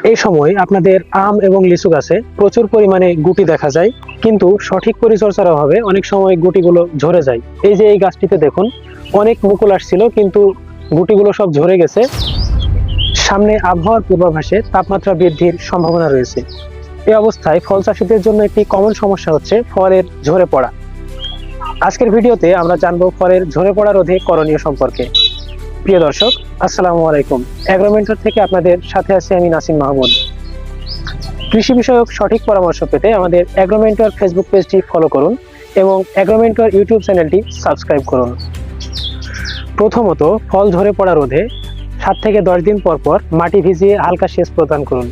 এই সময় আপনাদের আম এবং লিচু গাছে প্রচুর পরিমাণে গুটি দেখা যায়, কিন্তু সঠিক পরিচর্যার অভাবে অনেক সময় গুটিগুলো ঝরে যায়। এই যে এই গাছটিতে দেখুন, অনেক মুকুল আসছিল কিন্তু গুটিগুলো সব ঝরে গেছে। সামনে আবহাওয়ার পূর্বাভাসে তাপমাত্রা বৃদ্ধির সম্ভাবনা রয়েছে। এই অবস্থায় ফল চাষীদের জন্য একটি কমন সমস্যা হচ্ছে ফলের ঝরে পড়া। আজকের ভিডিওতে আমরা জানবো ফলের ঝরে পড়া রোধে করণীয় সম্পর্কে। প্রিয় দর্শক, আসসালামু আলাইকুম। এগ্রোমেন্টর থেকে আপনাদের সাথে আছি আমি নাসিম মাহমুদ। কৃষি বিষয়ক সঠিক পরামর্শ পেতে আমাদের এগ্রোমেন্টর ফেসবুক পেজটি ফলো করুন এবং এগ্রোমেন্টর ইউটিউব চ্যানেলটি সাবস্ক্রাইব করুন। প্রথমত, ফল ঝরে পড়া রোধে 7 থেকে 10 দিন পর পর মাটি ভিজিয়ে হালকা সেচ প্রদান করুন,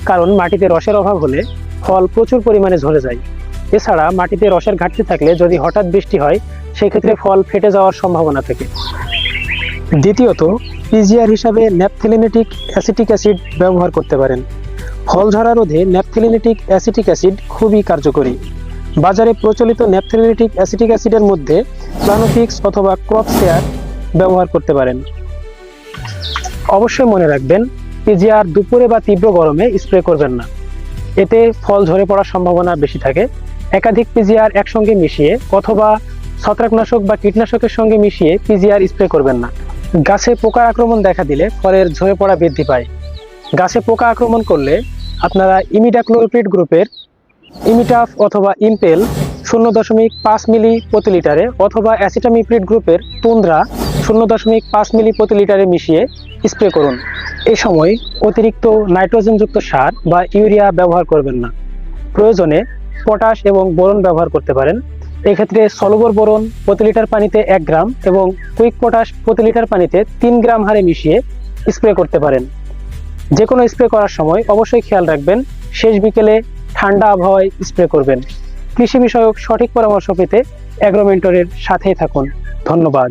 কারণ মাটিতে রসের অভাব হলে ফল প্রচুর পরিমাণে ঝরে যায়। এছাড়া মাটিতে রসের ঘাটতি থাকলে যদি হঠাৎ বৃষ্টি হয়, সেক্ষেত্রে ফল ফেটে যাওয়ার সম্ভাবনা থাকে। দ্বিতীয়ত, পিজিআর হিসাবে ন্যাপথেলিনেটিক অ্যাসিটিক অ্যাসিড ব্যবহার করতে পারেন। ফল ঝরা রোধে ন্যাপথেলিনেটিক অ্যাসিটিক অ্যাসিড খুবই কার্যকরী। বাজারে প্রচলিত ন্যাপথেলিনেটিক অ্যাসিটিক অ্যাসিডের মধ্যে প্লানোফিক্স অথবা ক্রপশেয়ার ব্যবহার করতে পারেন। অবশ্যই মনে রাখবেন, পিজিআর দুপুরে বা তীব্র গরমে স্প্রে করবেন না, এতে ফল ঝরে পড়ার সম্ভাবনা বেশি থাকে। একাধিক পিজিআর একসঙ্গে মিশিয়ে অথবা ছত্রাকনাশক বা কীটনাশকের সঙ্গে মিশিয়ে পিজিআর স্প্রে করবেন না। গাছে পোকার আক্রমণ দেখা দিলে ফলের ঝরে পড়া বৃদ্ধি পায়। গাছে পোকা আক্রমণ করলে আপনারা ইমিডাক্লোপিড গ্রুপের ইমিটাফ অথবা ইম্পেল 0.5 মিলি প্রতি লিটারে অথবা অ্যাসিটামিপ্রিড গ্রুপের তুন্দ্রা 0.5 মিলি প্রতি লিটারে মিশিয়ে স্প্রে করুন। এই সময় অতিরিক্ত নাইট্রোজেনযুক্ত সার বা ইউরিয়া ব্যবহার করবেন না। প্রয়োজনে পটাশ এবং বোরন ব্যবহার করতে পারেন। এক্ষেত্রে সলবর বোরন প্রতি লিটার পানিতে 1 গ্রাম এবং কুইক পটাশ প্রতি লিটার পানিতে 3 গ্রাম হারে মিশিয়ে স্প্রে করতে পারেন। যে কোনো স্প্রে করার সময় অবশ্যই খেয়াল রাখবেন, শেষ বিকেলে ঠান্ডা আবহাওয়ায় স্প্রে করবেন। কৃষি বিষয়ক সঠিক পরামর্শ পেতে এগ্রোমেন্টরের সাথেই থাকুন। ধন্যবাদ।